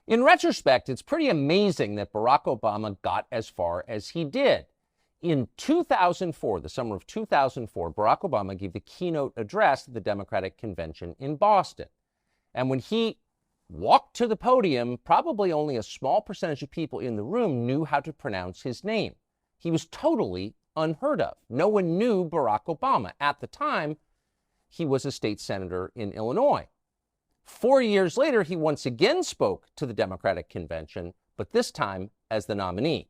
In retrospect, it's pretty amazing that Barack Obama got as far as he did. In 2004, the summer of 2004, Barack Obama gave the keynote address at the Democratic Convention in Boston. And when he walked to the podium, probably only a small percentage of people in the room knew how to pronounce his name. He was totally unheard of. No one knew Barack Obama. At the time, he was a state senator in Illinois. 4 years later, he once again spoke to the Democratic Convention, but this time as the nominee.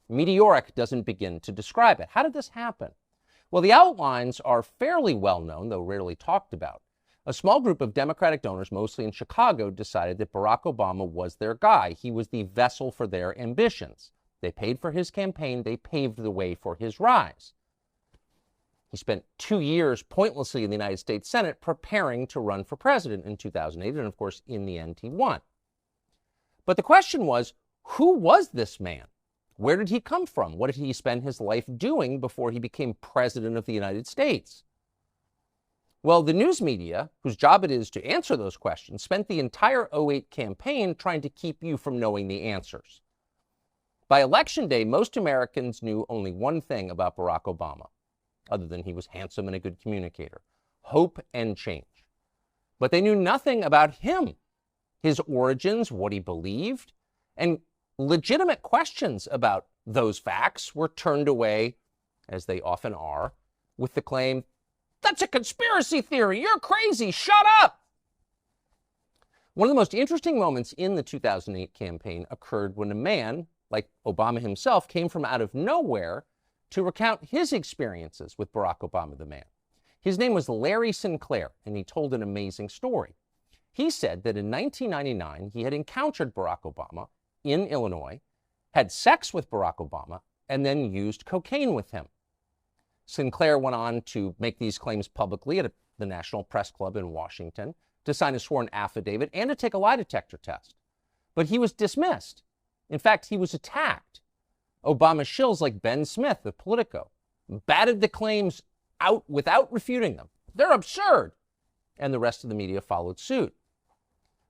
Meteoric doesn't begin to describe it. How did this happen? Well, the outlines are fairly well known, though rarely talked about. A small group of Democratic donors, mostly in Chicago, decided that Barack Obama was their guy. He was the vessel for their ambitions. They paid for his campaign. They paved the way for his rise. He spent 2 years pointlessly in the United States Senate preparing to run for president in 2008, and of course, in the end, he won. But the question was, who was this man? Where did he come from? What did he spend his life doing before he became president of the United States? Well, the news media, whose job it is to answer those questions, spent the entire 2008 campaign trying to keep you from knowing the answers. By Election Day, most Americans knew only one thing about Barack Obama, other than he was handsome and a good communicator: hope and change. But they knew nothing about him, his origins, what he believed, and legitimate questions about those facts were turned away, as they often are, with the claim, "That's a conspiracy theory. You're crazy. Shut up." One of the most interesting moments in the 2008 campaign occurred when a man, like Obama himself, came from out of nowhere to recount his experiences with Barack Obama, the man. His name was Larry Sinclair, and he told an amazing story. He said that in 1999, he had encountered Barack Obama in Illinois, had sex with Barack Obama, and then used cocaine with him. Sinclair went on to make these claims publicly at the National Press Club in Washington, to sign a sworn affidavit, and to take a lie detector test. But he was dismissed. In fact, he was attacked. Obama shills like Ben Smith of Politico batted the claims out without refuting them. They're absurd. And the rest of the media followed suit.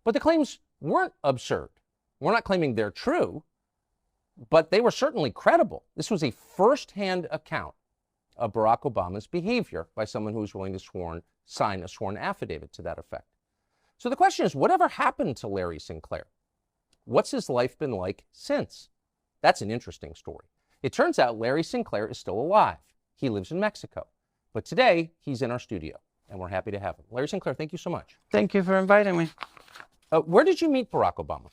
But the claims weren't absurd. We're not claiming they're true, but they were certainly credible. This was a first-hand account of Barack Obama's behavior by someone who was willing to sign a sworn affidavit to that effect. So the question is, whatever happened to Larry Sinclair? What's his life been like since? That's an interesting story. It turns out Larry Sinclair is still alive. He lives in Mexico. But today, he's in our studio, and we're happy to have him. Larry Sinclair, thank you so much. Thank you for inviting me. Where did you meet Barack Obama?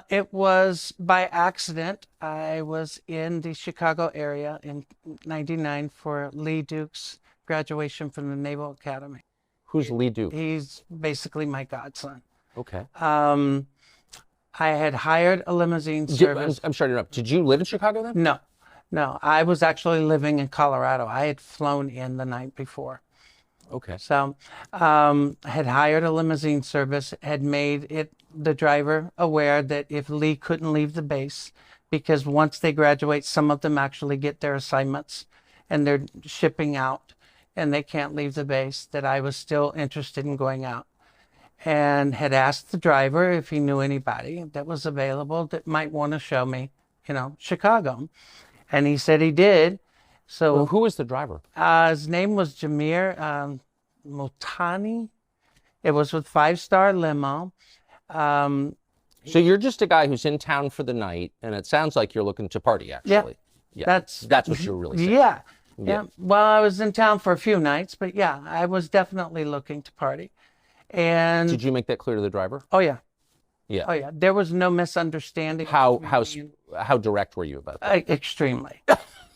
It was by accident. I was in the Chicago area in '99 for Lee Duke's graduation from the Naval Academy. Who's Lee Duke? He's basically my godson. Okay. I had hired a limousine service. I'm sorry to interrupt. Did you live in Chicago then? No. I was actually living in Colorado. I had flown in the night before. Okay. So I had hired a limousine service, had made the driver aware that if Lee couldn't leave the base, because once they graduate, some of them actually get their assignments and they're shipping out and they can't leave the base, that I was still interested in going out. And had asked the driver if he knew anybody that was available that might want to show me, Chicago. And he said he did. So well, who was the driver? His name was Jamir Motani. It was with 5-Star Limo. So you're just a guy who's in town for the night, and it sounds like you're looking to party, actually. Yeah. That's what you're really saying. Yeah. Well, I was in town for a few nights, but yeah, I was definitely looking to party. And did you make that clear to the driver? Oh yeah. Yeah. Oh yeah. There was no misunderstanding. How direct were you about that? Extremely.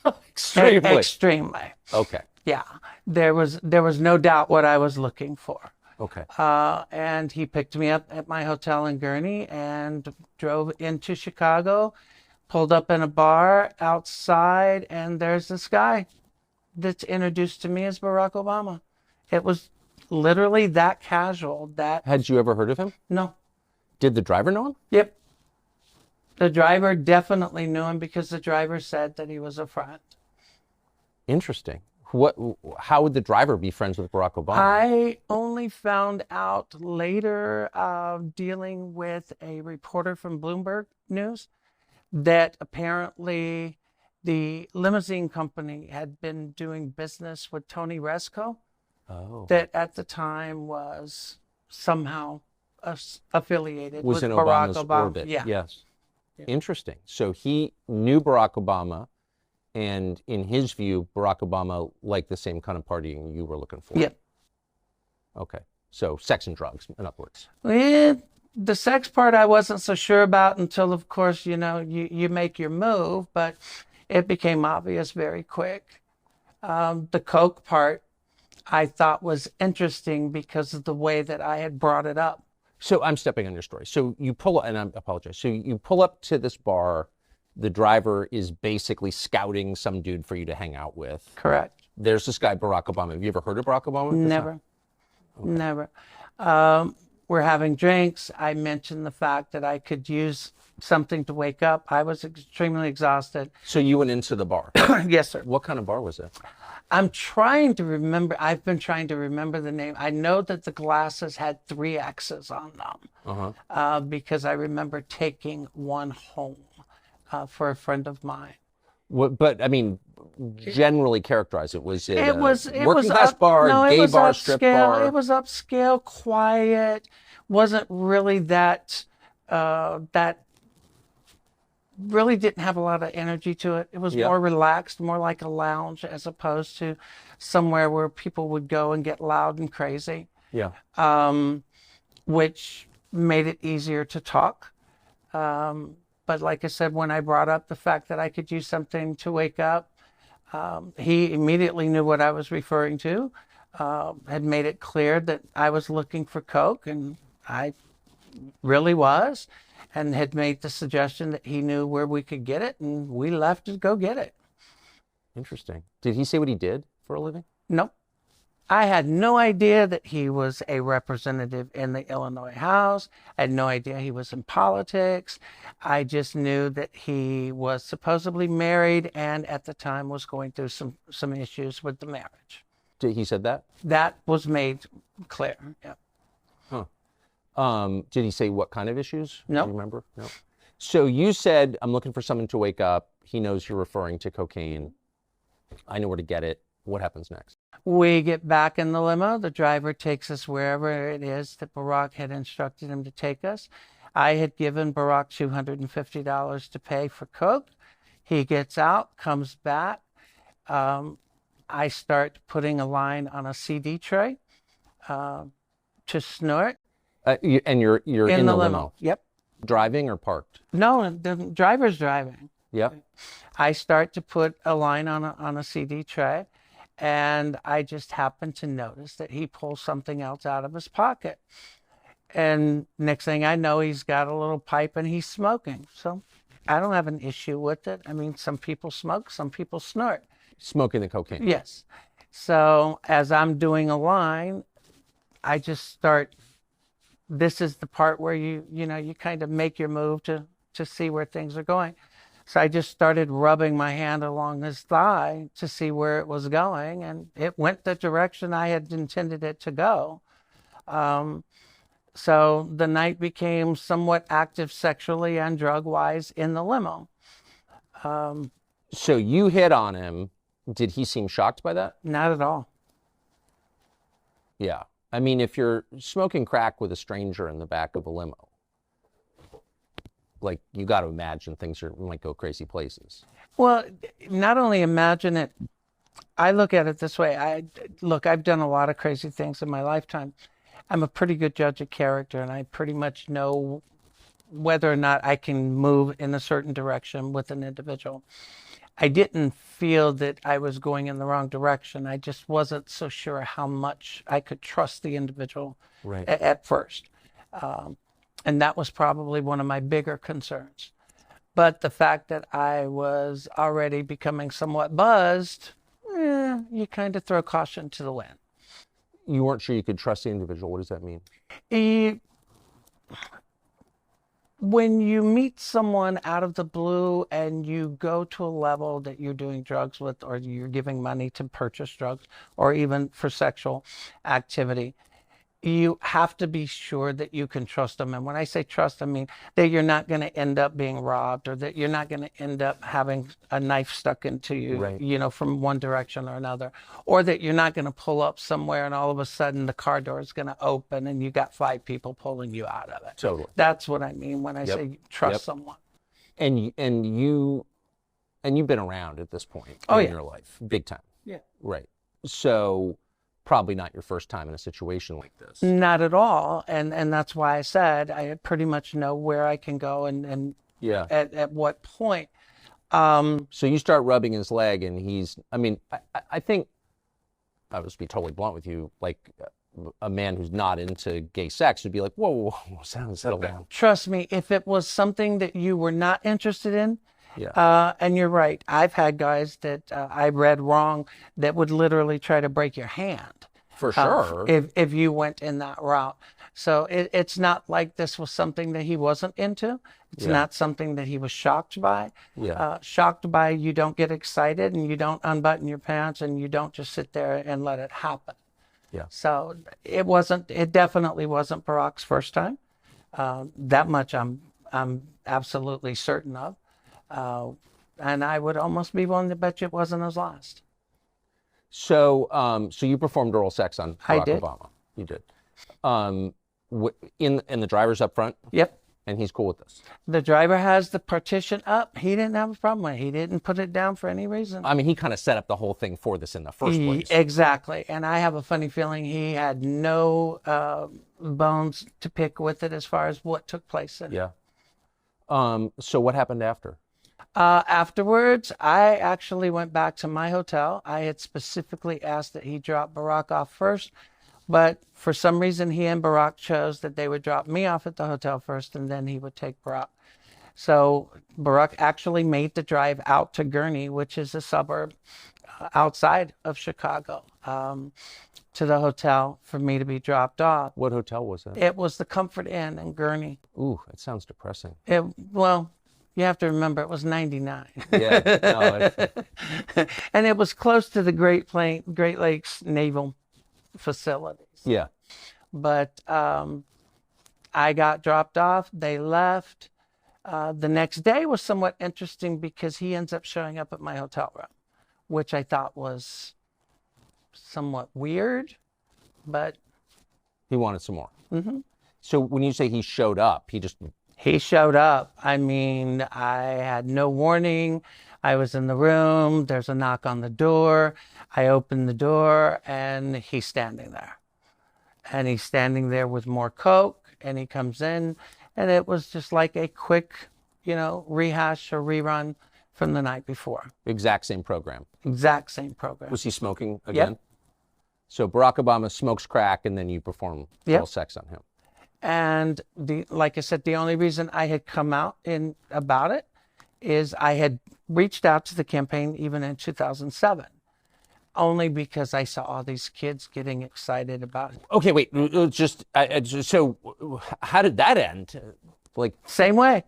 Extremely. Okay. Yeah. There was no doubt what I was looking for. Okay. And he picked me up at my hotel in Gurnee and drove into Chicago, pulled up in a bar outside, and there's this guy that's introduced to me as Barack Obama. It was literally that casual. Had you ever heard of him? No. Did the driver know him? Yep. The driver definitely knew him because the driver said that he was a friend. Interesting. How would the driver be friends with Barack Obama? I only found out later, dealing with a reporter from Bloomberg News, that apparently the limousine company had been doing business with Tony Resco, Oh. that at the time was somehow affiliated Was with in Barack Obama's Obama. orbit. Yeah. Yes. Yeah. Interesting. So he knew Barack Obama, and in his view, Barack Obama liked the same kind of partying you were looking for. Yeah. Okay. So sex and drugs, in other words. The sex part I wasn't so sure about until, of course, you make your move, but it became obvious very quick. The coke part I thought was interesting because of the way that I had brought it up. So I'm stepping on your story. So you pull up, and I apologize. So you pull up to this bar. The driver is basically scouting some dude for you to hang out with. Correct. There's this guy, Barack Obama. Have you ever heard of Barack Obama? Never. Okay. Never. We're having drinks. I mentioned the fact that I could use something to wake up. I was extremely exhausted. So you went into the bar? Yes, sir. What kind of bar was it? I'm trying to remember. I've been trying to remember the name. I know that the glasses had 3 X's on them, because I remember taking one home for a friend of mine. But I mean, generally characterize it. Was it working class up, bar, no, gay it was bar, upscale, strip bar? It was upscale, quiet. Wasn't really that really didn't have a lot of energy to it. It was more relaxed, more like a lounge as opposed to somewhere where people would go and get loud and crazy. Yeah. Which made it easier to talk. But like I said, when I brought up the fact that I could use something to wake up, he immediately knew what I was referring to, had made it clear that I was looking for coke, and I really was, and had made the suggestion that he knew where we could get it, and we left to go get it. Interesting. Did he say what he did for a living? Nope. I had no idea that he was a representative in the Illinois House. I had no idea he was in politics. I just knew that he was supposedly married and at the time was going through some issues with the marriage. He said that? That was made clear. Yeah. Huh. Did he say what kind of issues? No. Do you remember? No. So you said, I'm looking for someone to wake up. He knows you're referring to cocaine. I know where to get it. What happens next? We get back in the limo. The driver takes us wherever it is that Barack had instructed him to take us. I had given Barack $250 to pay for coke. He gets out, comes back. I start putting a line on a CD tray to snort. And you're in the limo? Yep. Driving or parked? No, the driver's driving. Yep. I start to put a line on a CD tray, and I just happen to notice that he pulls something else out of his pocket. And next thing I know, he's got a little pipe and he's smoking. So I don't have an issue with it. I mean, some people smoke, some people snort. Smoking the cocaine? Yes. So as I'm doing a line, I just start, this is the part where you kind of make your move to see where things are going. So I just started rubbing my hand along his thigh to see where it was going, and it went the direction I had intended it to go. So the night became somewhat active sexually and drug-wise in the limo. So you hit on him. Did he seem shocked by that? Not at all. Yeah. I mean, if you're smoking crack with a stranger in the back of a limo, like, you got to imagine things might go crazy places. Well, not only imagine it, I look at it this way. I've done a lot of crazy things in my lifetime. I'm a pretty good judge of character, and I pretty much know whether or not I can move in a certain direction with an individual. I didn't feel that I was going in the wrong direction. I just wasn't so sure how much I could trust the individual at first. And that was probably one of my bigger concerns. But the fact that I was already becoming somewhat buzzed, you kind of throw caution to the wind. You weren't sure you could trust the individual. What does that mean? when you meet someone out of the blue and you go to a level that you're doing drugs with, or you're giving money to purchase drugs, or even for sexual activity, you have to be sure that you can trust them. And when I say trust, I mean that you're not going to end up being robbed, or that you're not going to end up having a knife stuck into you, Right. you know, from one direction or another, or that you're not going to pull up somewhere and all of a sudden the car door is going to open and you got 5 people pulling you out of it. Totally. That's what I mean when I Yep. say trust Yep. someone. And you've been around at this point Oh, in yeah. your life, big time. Yeah. Right. So probably not your first time in a situation like this. Not at all. And that's why I said I pretty much know where I can go and Yeah. at what point. So you start rubbing his leg, and he's, I mean, I think, I'll just be totally blunt with you, like a man who's not into gay sex would be like, whoa, settle down. Trust me, if it was something that you were not interested in, Yeah. and you're right, I've had guys that I read wrong that would literally try to break your hand. For sure. If you went in that route. So it's not like this was something that he wasn't into. It's Yeah. not something that he was shocked by. Yeah. Shocked by, you don't get excited and you don't unbutton your pants and you don't just sit there and let it happen. Yeah. So it definitely wasn't Barack's first time. That much I'm absolutely certain of. And I would almost be willing to bet you it wasn't his last. So, so you performed oral sex on I Barack did. Obama. You did. In the driver's up front, Yep. and he's cool with this. The driver has the partition up. He didn't have a problem with it. He didn't put it down for any reason. I mean, he kind of set up the whole thing for this in the first place. Exactly. And I have a funny feeling he had no bones to pick with it as far as what took place in it. Yeah. So what happened after? Afterwards, I actually went back to my hotel. I had specifically asked that he drop Barack off first, but for some reason he and Barack chose that they would drop me off at the hotel first and then he would take Barack. So Barack actually made the drive out to Gurnee, which is a suburb outside of Chicago, to the hotel for me to be dropped off. What hotel was that? It was the Comfort Inn in Gurnee. Ooh, that sounds depressing. Well, you have to remember it was 99. Yeah. No, And it was close to the Great Lakes Naval facilities. yeah. But I got dropped off. They left. The next day was somewhat interesting because he ends up showing up at my hotel room, which I thought was somewhat weird, but He wanted some more. Mm-hmm. So when you say he showed up, he showed up. I mean, I had no warning. I was in the room. There's a knock on the door. I open the door and he's standing there. And he's standing there with more Coke, and he comes in, and it was just like a quick, rehash or rerun from the night before. exact same program. Exact same program. Was he smoking again? Yep. So Barack Obama smokes crack, and then you perform Yep. oral sex on him. And like I said, the only reason I had come out about it is I had reached out to the campaign even in 2007, only because I saw all these kids getting excited about it. Okay, wait. So how did that end? Like, Same way.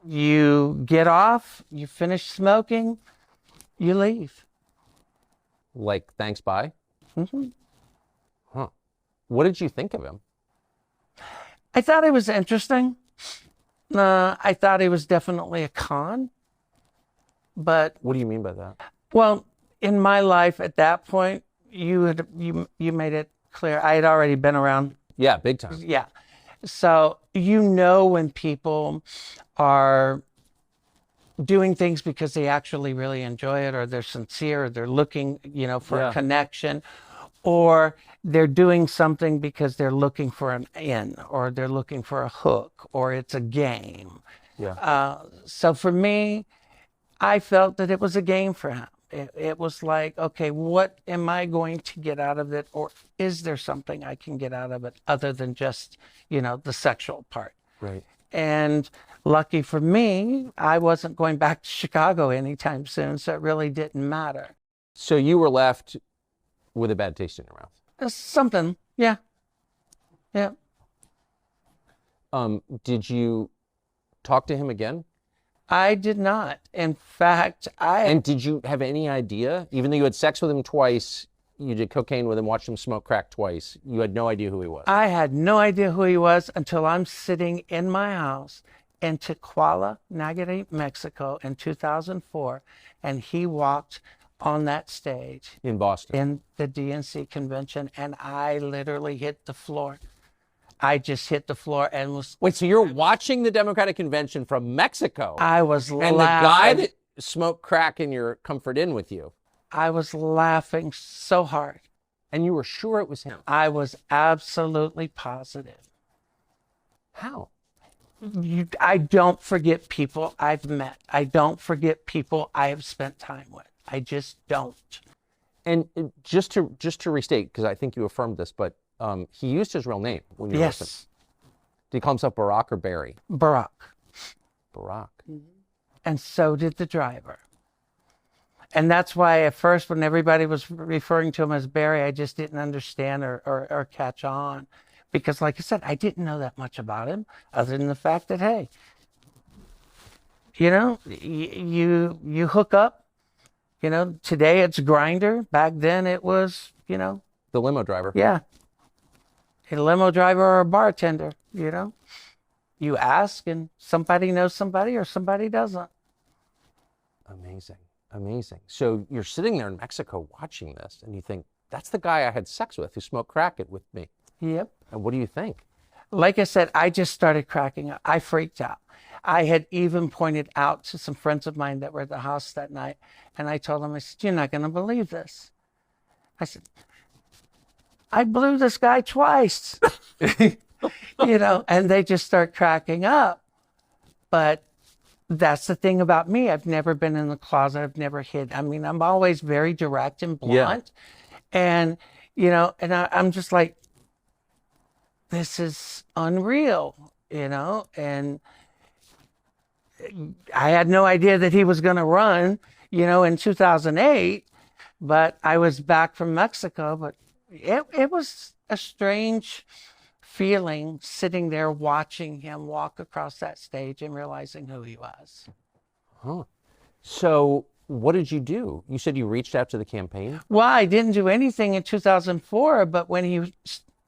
You get off, you finish smoking, you leave. thanks, bye? Mm-hmm. Huh. What did you think of him? I thought it was interesting. I thought he was definitely a con. But, What do you mean by that? well, in my life at that point, you made it clear. I had already been around. Yeah, big time. Yeah. So when people are doing things because they actually really enjoy it, or they're sincere, or they're looking, for Yeah. a connection, or they're doing something because they're looking for an in, or they're looking for a hook, or it's a game. Yeah. So for me, I felt that it was a game for him. It was like, okay, what am I going to get out of it? Or is there something I can get out of it other than just, the sexual part? Right. And lucky for me, I wasn't going back to Chicago anytime soon, so it really didn't matter. So you were left with a bad taste in your mouth. Something, yeah. Yeah. Did you talk to him again? I did not. In fact, And did you have any idea, even though you had sex with him twice, you did cocaine with him, watched him smoke crack twice, you had no idea who he was? I had no idea who he was until I'm sitting in my house in Tequila, Nayarit, Mexico in 2004, and he walked on that stage In Boston. in the DNC convention, and I literally hit the floor. I just hit the floor and was. Wait, so you're watching the Democratic convention from Mexico? I was and the guy that smoked crack in your Comfort Inn with you? I was laughing so hard. And you were sure it was him? I was absolutely positive. How? I don't forget people I've met. I don't forget people I have spent time with. I just don't. And just to restate, because I think you affirmed this, but he used his real name when you were with him. Yes, Did he call himself Barack or Barry? Barack. Barack. And so did the driver. And that's why at first when everybody was referring to him as Barry, I just didn't understand or catch on. Because like I said, I didn't know that much about him other than the fact that, hey, you know, you hook up, you know, today it's Grindr. Back then it was, you know. The limo driver. Yeah. A limo driver or a bartender, you know. You ask and somebody knows somebody or somebody doesn't. Amazing. Amazing. So you're sitting there in Mexico watching this and you think, that's the guy I had sex with who smoked crack with me. Yep. And what do you think? Like I said, I just started cracking up. I freaked out. I had even pointed out to some friends of mine that were at the house that night. And I told them, I said, you're not going to believe this. I said, I blew this guy twice. You know, and they just start cracking up. But that's the thing about me. I've never been in the closet. I've never hid. I mean, I'm always very direct and blunt. Yeah. And, you know, and I'm just like, this is unreal, you know? And I had no idea that he was going to run, you know, in 2008. But I was back from Mexico. But it was a strange feeling sitting there watching him walk across that stage and realizing who he was. Huh. So what did you do? You said you reached out to the campaign? Well, I didn't do anything in 2004, but when he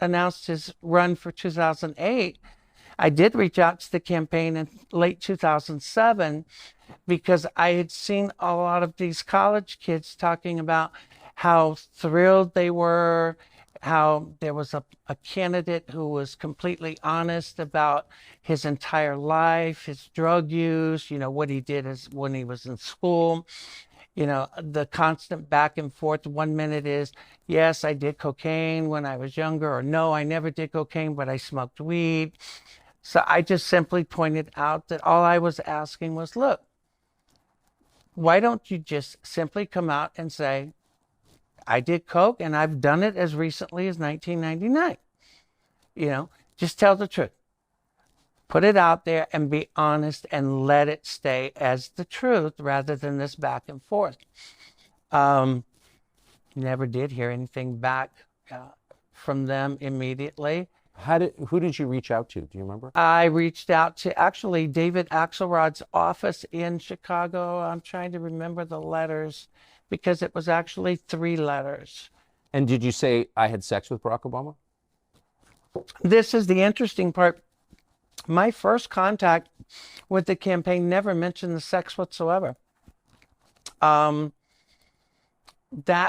announced his run for 2008, I did reach out to the campaign in late 2007 because I had seen a lot of these college kids talking about how thrilled they were, how there was a candidate who was completely honest about his entire life, his drug use, you know, what he did as when he was in school, you know, the constant back and forth. 1 minute is, yes, I did cocaine when I was younger, or no, I never did cocaine, but I smoked weed. So I just simply pointed out that all I was asking was, look, why don't you just simply come out and say, I did coke and I've done it as recently as 1999. You know, just tell the truth. Put it out there and be honest and let it stay as the truth rather than this back and forth. Never did hear anything back from them immediately. Who did you reach out to? Do you remember? I reached out to actually David Axelrod's office in Chicago. I'm trying to remember the letters, because it was actually 3 letters. And did you say, I had sex with Barack Obama? This is the interesting part. My first contact with the campaign never mentioned the sex whatsoever. That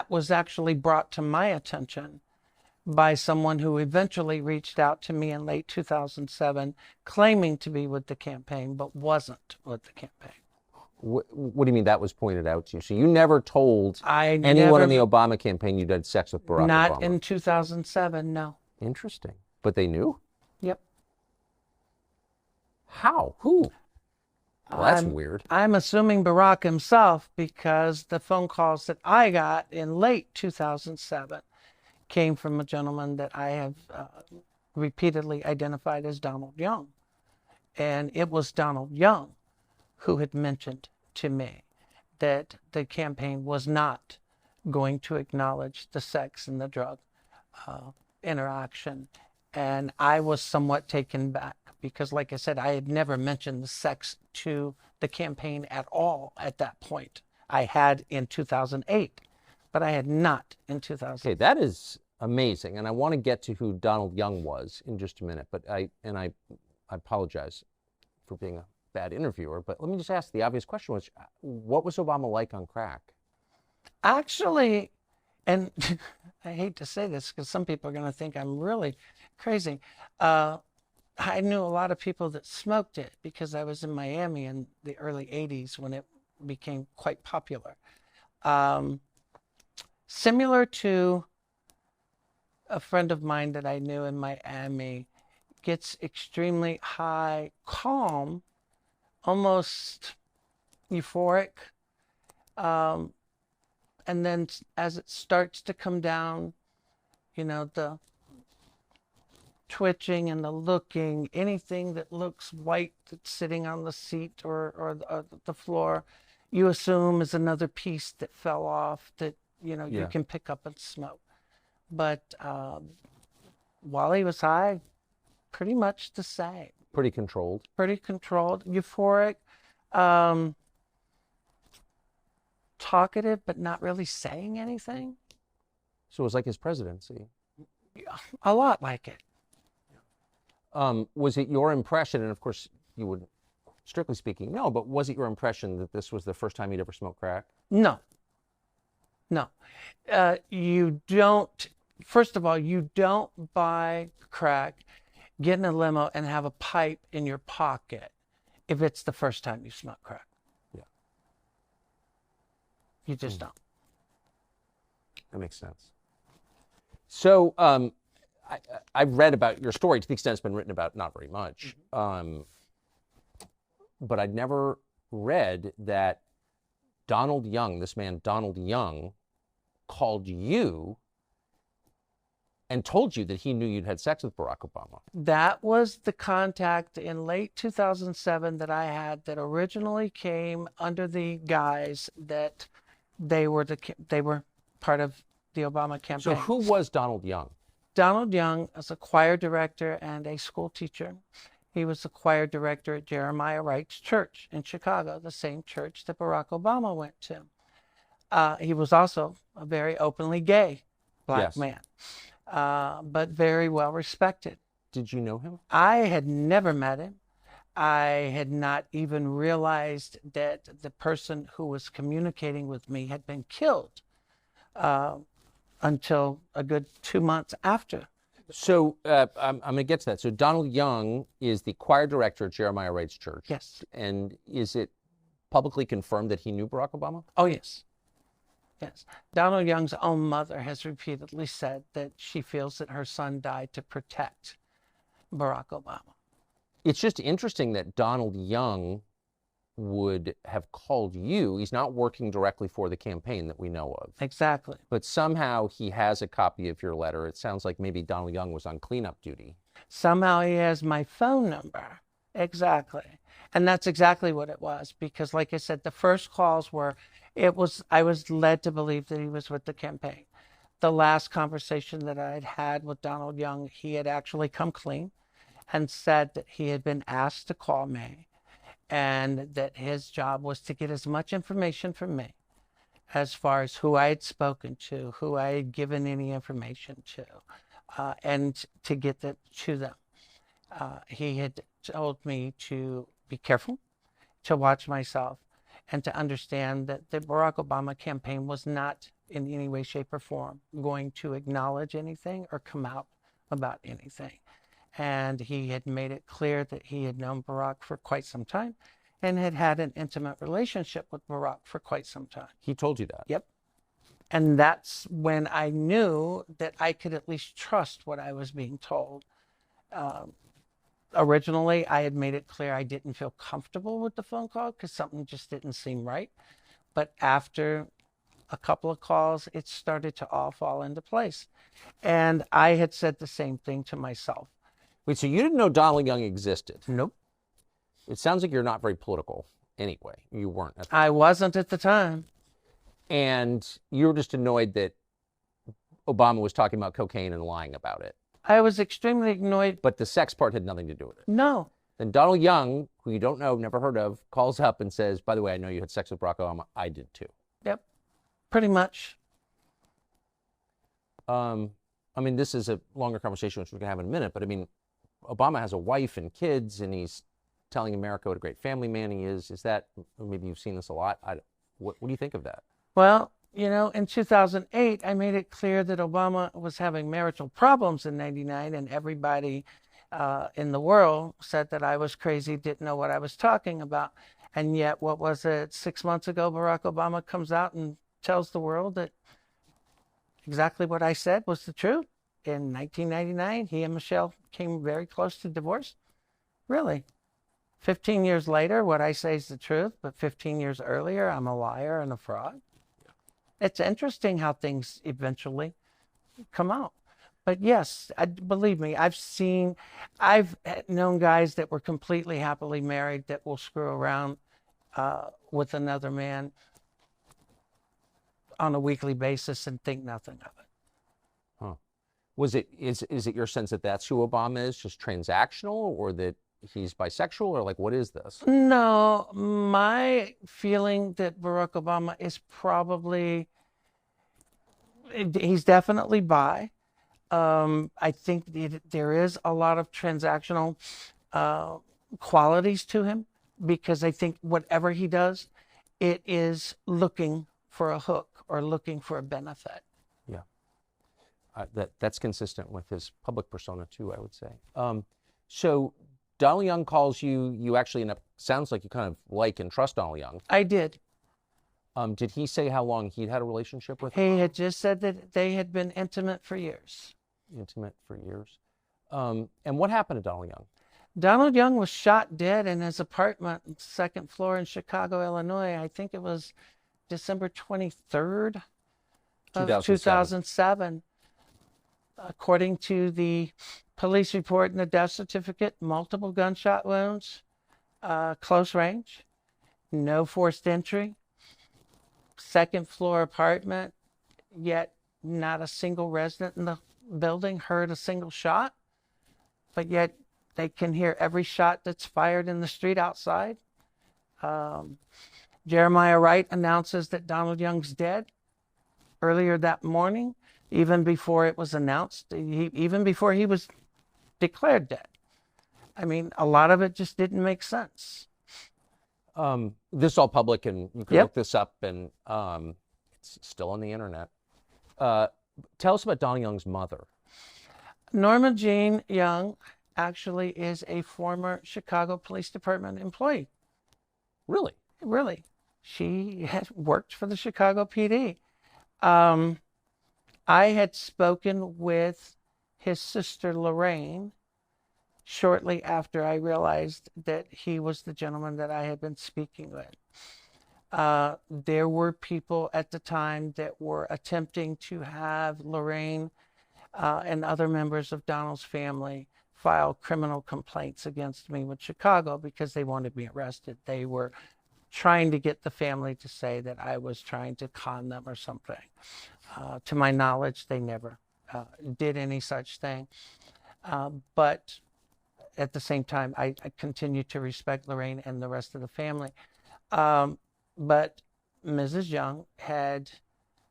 was actually brought to my attention by someone who eventually reached out to me in late 2007, claiming to be with the campaign, but wasn't with the campaign. What do you mean that was pointed out to you? So you never told anyone in the Obama campaign you'd had sex with Barack Obama? Not in 2007, no. Interesting. But they knew? Yep. How? Who? Well, that's weird. I'm assuming Barack himself, because the phone calls that I got in late 2007 came from a gentleman that I have repeatedly identified as Donald Young. And it was Donald Young who had mentioned to me that the campaign was not going to acknowledge the sex and the drug interaction. And I was somewhat taken back because, like I said, I had never mentioned the sex to the campaign at all at that point. I had in 2008, but I had not in 2000. Okay, that is amazing, and I want to get to who Donald Young was in just a minute. But I apologize for being a bad interviewer, but let me just ask the obvious question: was what was Obama like on crack? Actually, and I hate to say this because some people are going to think I'm really crazy. I knew a lot of people that smoked it because I was in Miami in the early 80s when it became quite popular. Similar to a friend of mine that I knew in Miami, gets extremely high, calm, almost euphoric. And then as it starts to come down, you know, the twitching and the looking, anything that looks white that's sitting on the seat or the floor, you assume is another piece that fell off that, you know, you can pick up and smoke. But while he was high, pretty much the same. Pretty controlled. Pretty controlled, euphoric, talkative, but not really saying anything. So it was like his presidency. A lot like it. Was it your impression, and of course you would, strictly speaking, no, but was it your impression that this was the first time he'd ever smoked crack? No. No. You don't, first of all, you don't buy crack, get in a limo, and have a pipe in your pocket if it's the first time you smoke crack. Yeah. You just don't. That makes sense. So I've read about your story to the extent it's been written about, not very much. But I'd never read that Donald Young, this man Donald Young, called you and told you that he knew you'd had sex with Barack Obama. That was the contact in late 2007 that I had that originally came under the guise that they were part of the Obama campaign. So who was Donald Young? Donald Young is a choir director and a school teacher. He was the choir director at Jeremiah Wright's church in Chicago, the same church that Barack Obama went to. He was also a very openly gay black man, but very well respected. Did you know him? I had never met him. I had not even realized that the person who was communicating with me had been killed until a good 2 months after. So I'm going to get to that. So Donald Young is the choir director at Jeremiah Wright's church. Yes. And is it publicly confirmed that he knew Barack Obama? Oh, yes. Yes. Donald Young's own mother has repeatedly said that she feels that her son died to protect Barack Obama. It's just interesting that Donald Young would have called you. He's not working directly for the campaign that we know of. Exactly. But somehow he has a copy of your letter. It sounds like maybe Donald Young was on cleanup duty. Somehow he has my phone number. Exactly. And that's exactly what it was. Because like I said, the first calls were, I was led to believe that he was with the campaign. The last conversation that I'd had with Donald Young, he had actually come clean and said that he had been asked to call me and that his job was to get as much information from me as far as who I had spoken to, who I had given any information to, and to get that to them. He had told me to be careful, to watch myself, and to understand that the Barack Obama campaign was not in any way, shape, or form going to acknowledge anything or come out about anything. And he had made it clear that he had known Barack for quite some time and had had an intimate relationship with Barack for quite some time. He told you that? Yep. And that's when I knew that I could at least trust what I was being told. Originally, I had made it clear I didn't feel comfortable with the phone call because something just didn't seem right. But after a couple of calls, it started to all fall into place. And I had said the same thing to myself. Wait, so you didn't know Donald Young existed? Nope. It sounds like you're not very political anyway. You weren't. I wasn't at the time. And you were just annoyed that Obama was talking about cocaine and lying about it. I was extremely annoyed. But the sex part had nothing to do with it. No. Then Donald Young, who you don't know, never heard of, calls up and says, by the way, I know you had sex with Barack Obama. I did too. Yep. Pretty much. I mean, this is a longer conversation, which we're going to have in a minute, but I mean, Obama has a wife and kids, and he's telling America what a great family man he is. Is that, maybe you've seen this a lot? What do you think of that? Well, you know, in 2008, I made it clear that Obama was having marital problems in 99, and everybody in the world said that I was crazy, didn't know what I was talking about. And yet, what was it, 6 months ago, Barack Obama comes out and tells the world that exactly what I said was the truth. In 1999, he and Michelle came very close to divorce. Really. 15 years later, what I say is the truth, but 15 years earlier, I'm a liar and a fraud. It's interesting how things eventually come out. But yes, believe me, I've known guys that were completely happily married that will screw around with another man on a weekly basis and think nothing of it. Huh. Is it your sense that that's who Obama is, just transactional, or that he's bisexual, or like, what is this? No, my feeling that Barack Obama is probably, he's definitely bi. I think there is a lot of transactional qualities to him, because I think whatever he does, it is looking for a hook or looking for a benefit. Yeah. That's consistent with his public persona too, I would say. So Donald Young calls you, you actually end up, sounds like you kind of like and trust Donald Young. I did. Did he say how long he'd had a relationship with? He had just said that they had been intimate for years. Intimate for years. And what happened to Donald Young? Donald Young was shot dead in his apartment, second floor in Chicago, Illinois. I think it was December 23rd of 2007. According to the police report and the death certificate, multiple gunshot wounds, close range, no forced entry, second floor apartment, yet not a single resident in the building heard a single shot, but yet they can hear every shot that's fired in the street outside. Jeremiah Wright announces that Donald Young's dead earlier that morning, even before it was announced, even before he was declared dead. I mean, a lot of it just didn't make sense. This is all public, and you can Yep. look this up, and it's still on the internet. Tell us about Donald Young's mother. Norma Jean Young actually is a former Chicago Police Department employee. Really? Really. She had worked for the Chicago PD. I had spoken with his sister Lorraine shortly after I realized that he was the gentleman that I had been speaking with. There were people at the time that were attempting to have Lorraine and other members of Donald's family file criminal complaints against me with Chicago because they wanted me arrested. They were trying to get the family to say that I was trying to con them or something. To my knowledge, they never did any such thing. But at the same time, I continue to respect Lorraine and the rest of the family. But Mrs. Young had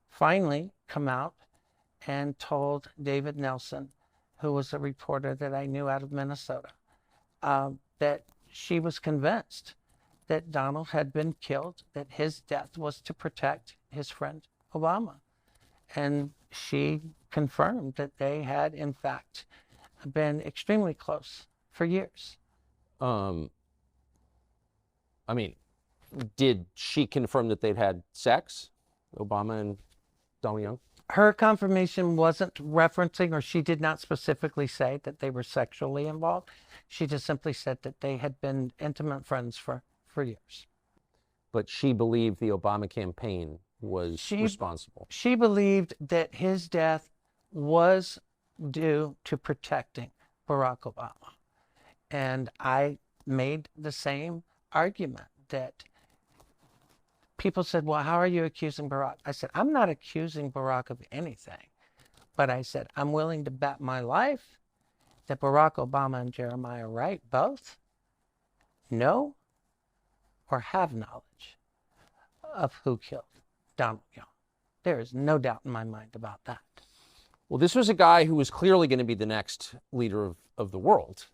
finally come out and told David Nelson, who was a reporter that I knew out of Minnesota, that she was convinced that Donald had been killed, that his death was to protect his friend Obama. And she confirmed that they had, in fact, been extremely close for years. I mean, did she confirm that they'd had sex, Obama and Donald Young? Her confirmation wasn't referencing, or she did not specifically say that they were sexually involved. She just simply said that they had been intimate friends for years. But she believed the Obama campaign was responsible. She believed that his death was due to protecting Barack Obama. And I made the same argument that people said, well, how are you accusing Barack? I said, I'm not accusing Barack of anything. But I said, I'm willing to bet my life that Barack Obama and Jeremiah Wright both know or have knowledge of who killed Donald Young. There is no doubt in my mind about that. Well, this was a guy who was clearly going to be the next leader of the world.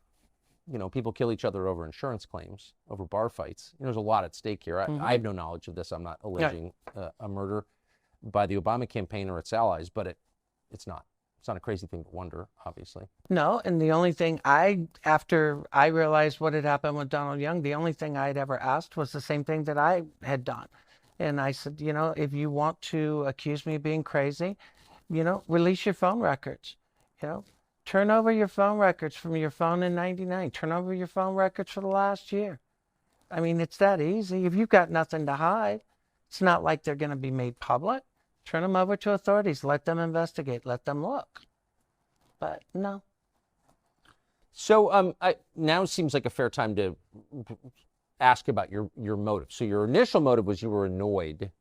You know, people kill each other over insurance claims, over bar fights. You know, there's a lot at stake here. I have no knowledge of this. I'm not alleging a murder by the Obama campaign or its allies, but it's not. It's not a crazy thing to wonder, obviously. No, and the only thing after I realized what had happened with Donald Young, the only thing I'd ever asked was the same thing that I had done. And I said, you know, if you want to accuse me of being crazy, you know, release your phone records. You know, turn over your phone records from your phone in '99. Turn over your phone records for the last year. I mean, it's that easy. If you've got nothing to hide, it's not like they're going to be made public. Turn them over to authorities. Let them investigate. Let them look. But no. So now seems like a fair time to ask about your motive. So your initial motive was you were annoyed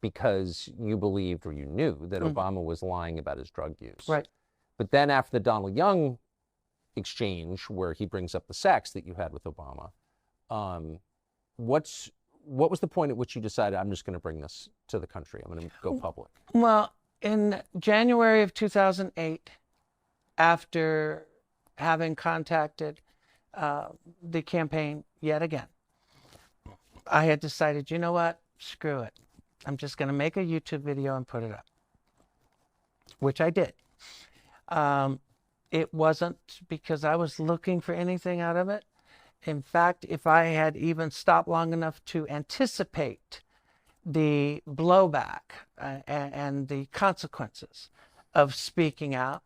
because you believed or you knew that Obama was lying about his drug use. Right. But then after the Donald Young exchange, where he brings up the sex that you had with Obama, what was the point at which you decided, I'm just going to bring this to the country? I'm going to go public. Well, in January of 2008, after having contacted the campaign yet again, I had decided, you know what? Screw it. I'm just going to make a YouTube video and put it up, which I did. It wasn't because I was looking for anything out of it. In fact, if I had even stopped long enough to anticipate the blowback and the consequences of speaking out,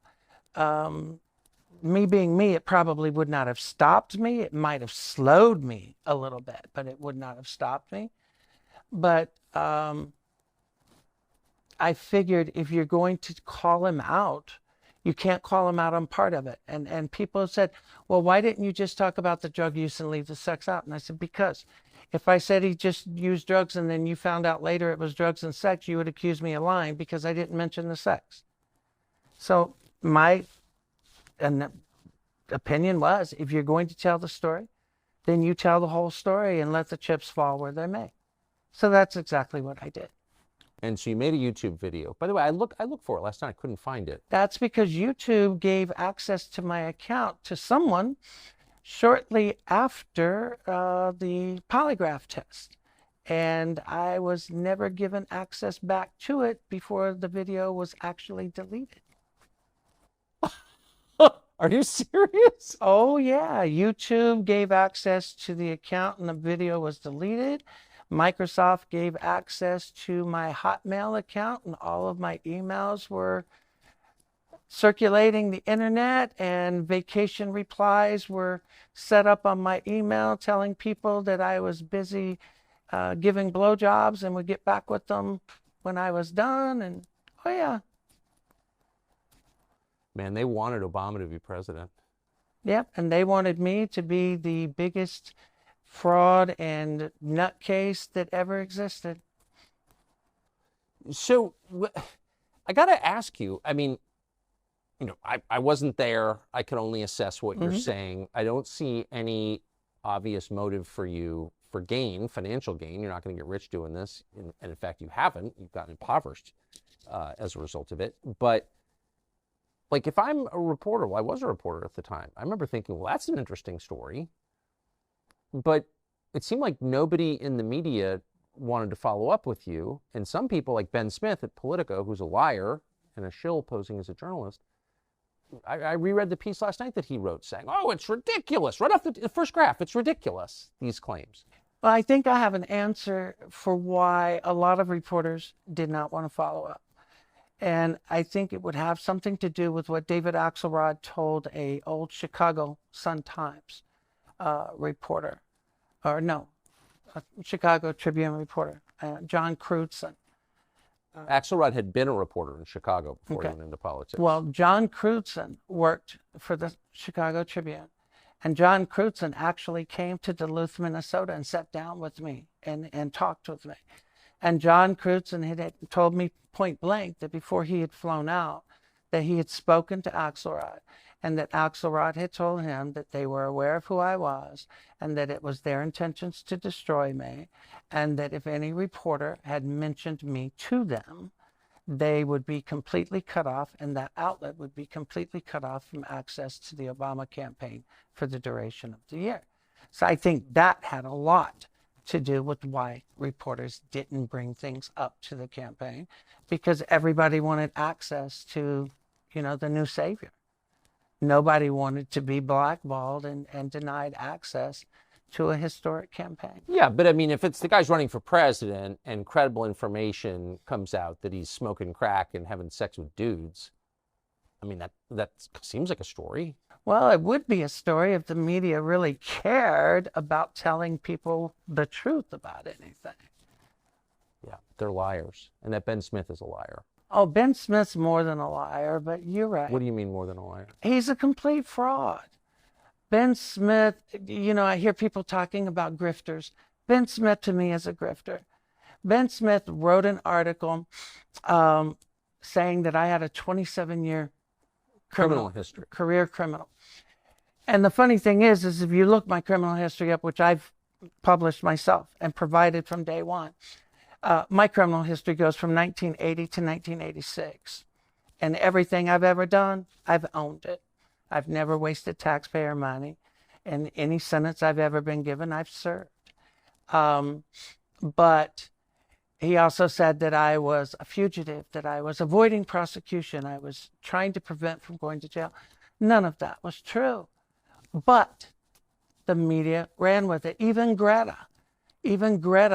me being me, it probably would not have stopped me. It might have slowed me a little bit, but it would not have stopped me. But I figured if you're going to call him out, you can't call him out on part of it. And people have said, well, why didn't you just talk about the drug use and leave the sex out? And I said, because if I said he just used drugs and then you found out later it was drugs and sex, you would accuse me of lying because I didn't mention the sex. So my opinion was, if you're going to tell the story, then you tell the whole story and let the chips fall where they may. So that's exactly what I did. And so you made a YouTube video. By the way, I looked for it last night. I couldn't find it. That's because YouTube gave access to my account to someone shortly after the polygraph test. And I was never given access back to it before the video was actually deleted. Are you serious? Oh, yeah. YouTube gave access to the account and the video was deleted. Microsoft gave access to my Hotmail account and all of my emails were circulating the internet, and vacation replies were set up on my email telling people that I was busy giving blowjobs and would get back with them when I was done. And oh, yeah. Man, they wanted Obama to be president. Yep, and they wanted me to be the biggest fraud and nutcase that ever existed. So I got to ask you, I mean, you know, I wasn't there. I could only assess what you're saying. I don't see any obvious motive for you for gain, financial gain. You're not going to get rich doing this. And in fact, you haven't. You've gotten impoverished as a result of it. But like, if I'm a reporter, well, I was a reporter at the time. I remember thinking, well, that's an interesting story. But it seemed like nobody in the media wanted to follow up with you. And some people, like Ben Smith at Politico, who's a liar and a shill posing as a journalist, I reread the piece last night that he wrote saying, oh, it's ridiculous. Right off the first graph, it's ridiculous, these claims. Well, I think I have an answer for why a lot of reporters did not want to follow up. And I think it would have something to do with what David Axelrod told a old Chicago Sun-Times reporter, or no, a Chicago Tribune reporter, John Crutzen. Axelrod had been a reporter in Chicago before he went into politics. Well, John Crutzen worked for the Chicago Tribune. And John Crutzen actually came to Duluth, Minnesota and sat down with me and talked with me. And John Crutzen had told me point blank that before he had flown out, that he had spoken to Axelrod and that Axelrod had told him that they were aware of who I was and that it was their intentions to destroy me, and that if any reporter had mentioned me to them, they would be completely cut off, and that outlet would be completely cut off from access to the Obama campaign for the duration of the year. So I think that had a lot to do with why reporters didn't bring things up to the campaign, because everybody wanted access to, the new savior. Nobody wanted to be blackballed and denied access to a historic campaign. Yeah, but I mean, if it's the guy's running for president and credible information comes out that he's smoking crack and having sex with dudes, I mean, that seems like a story. Well, it would be a story if the media really cared about telling people the truth about anything. Yeah, they're liars. And that Ben Smith is a liar. Oh, Ben Smith's more than a liar, but you're right. What do you mean more than a liar? He's a complete fraud. Ben Smith, I hear people talking about grifters. Ben Smith to me is a grifter. Ben Smith wrote an article saying that I had a 27-year Criminal history. Career criminal. And the funny thing is if you look my criminal history up, which I've published myself and provided from day one, my criminal history goes from 1980 to 1986. And everything I've ever done, I've owned it. I've never wasted taxpayer money. And any sentence I've ever been given, I've served. But he also said that I was a fugitive, that I was avoiding prosecution, I was trying to prevent from going to jail. None of that was true. But the media ran with it. Even Greta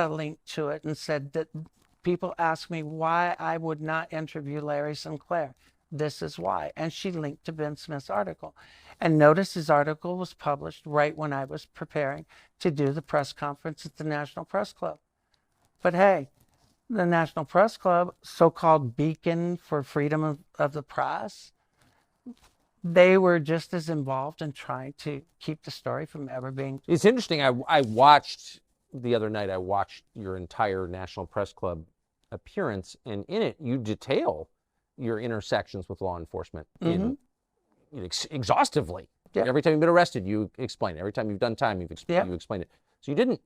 linked to it and said that people asked me why I would not interview Larry Sinclair. This is why. And she linked to Ben Smith's article. And notice his article was published right when I was preparing to do the press conference at the National Press Club. But hey, the National Press Club, so-called beacon for freedom of the press, they were just as involved in trying to keep the story from ever being. It's interesting. I watched the other night, I watched your entire National Press Club appearance, and in it, you detail your intersections with law enforcement exhaustively. Yeah. Every time you've been arrested, you explain it. Every time you've done time, you explain it. So you didn't,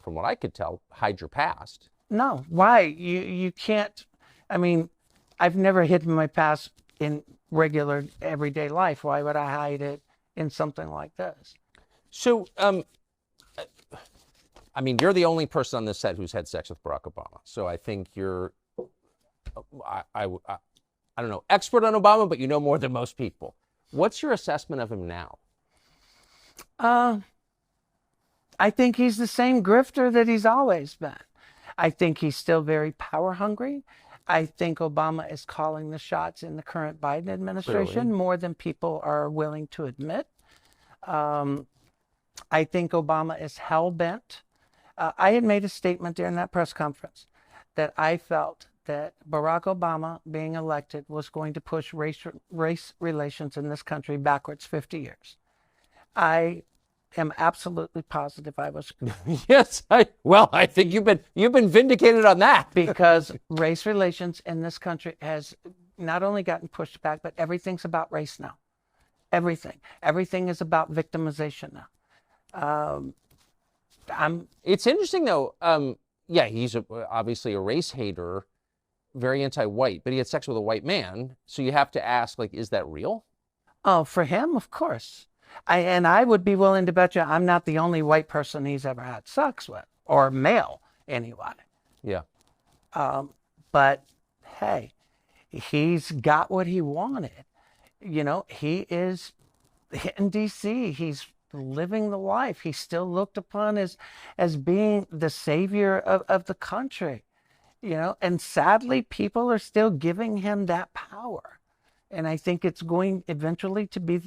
from what I could tell, hide your past. No. Why? You can't. I mean, I've never hidden my past in regular everyday life. Why would I hide it in something like this? So, I mean, you're the only person on this set who's had sex with Barack Obama. So I think you're, I don't know, expert on Obama, but you know more than most people. What's your assessment of him now? I think he's the same grifter that he's always been. I think he's still very power hungry. I think Obama is calling the shots in the current Biden administration more than people are willing to admit. I think Obama is hell-bent. I had made a statement during that press conference that I felt that Barack Obama being elected was going to push race relations in this country backwards 50 years. I am absolutely positive I was. Yes, I think you've been vindicated on that. Because race relations in this country has not only gotten pushed back, but everything's about race now. Everything is about victimization now. It's interesting though. Yeah, he's obviously a race hater, very anti-white, but he had sex with a white man. So you have to ask, like, is that real? Oh, for him, of course. I would be willing to bet you I'm not the only white person he's ever had sex with, or male anyway. Yeah. But hey, he's got what he wanted. You know, he is in D.C. He's living the life. He's still looked upon as being the savior of the country. You know, and sadly, people are still giving him that power. And I think it's going eventually to be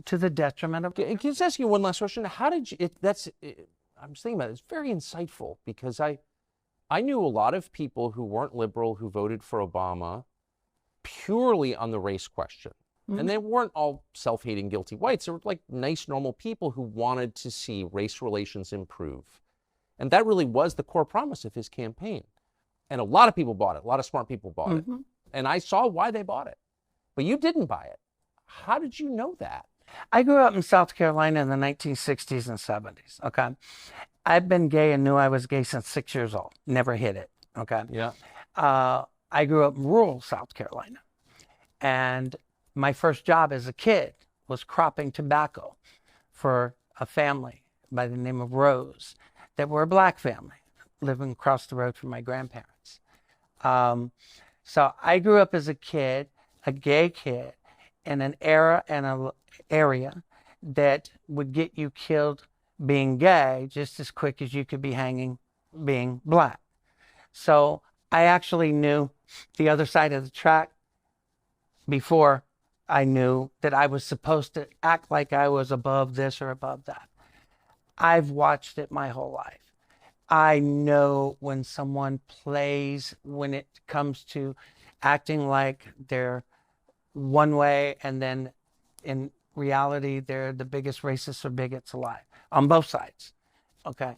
to the detriment of. Can I just ask you one last question? How did you? I'm just thinking about it. It's very insightful because I knew a lot of people who weren't liberal who voted for Obama purely on the race question, and they weren't all self-hating, guilty whites. They were like nice, normal people who wanted to see race relations improve, and that really was the core promise of his campaign. And a lot of people bought it. A lot of smart people bought it, and I saw why they bought it. But you didn't buy it. How did you know that? I grew up in South Carolina in the 1960s and 70s. Okay. I've been gay and knew I was gay since 6 years old. Never hid it. Okay. Yeah. I grew up in rural South Carolina. And my first job as a kid was cropping tobacco for a family by the name of Rose that were a black family living across the road from my grandparents. So I grew up as a kid, a gay kid, in an era and an area that would get you killed being gay just as quick as you could be hanging being black. So I actually knew the other side of the track before I knew that I was supposed to act like I was above this or above that. I've watched it my whole life. I know when someone plays, when it comes to acting like they're one way and then in reality they're the biggest racists or bigots alive on both sides. Okay.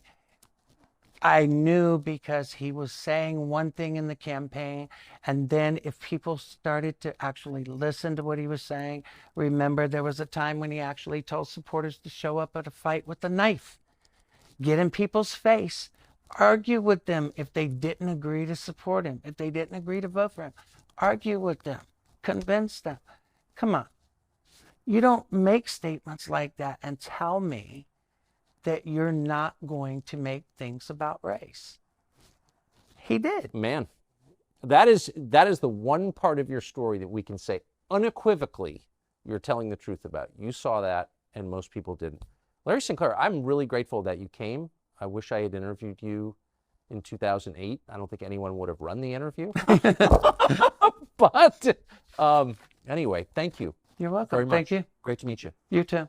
I knew because he was saying one thing in the campaign, and then if people started to actually listen to what he was saying, remember there was a time when he actually told supporters to show up at a fight with a knife, get in people's face, argue with them if they didn't agree to support him, if they didn't agree to vote for him, argue with them, convince them. Come on. You don't make statements like that and tell me that you're not going to make things about race. He did. Man, that is the one part of your story that we can say unequivocally you're telling the truth about. You saw that and most people didn't. Larry Sinclair, I'm really grateful that you came. I wish I had interviewed you in 2008. I don't think anyone would have run the interview. But anyway, thank you. You're welcome. Very much. Thank you. Great to meet you. You too.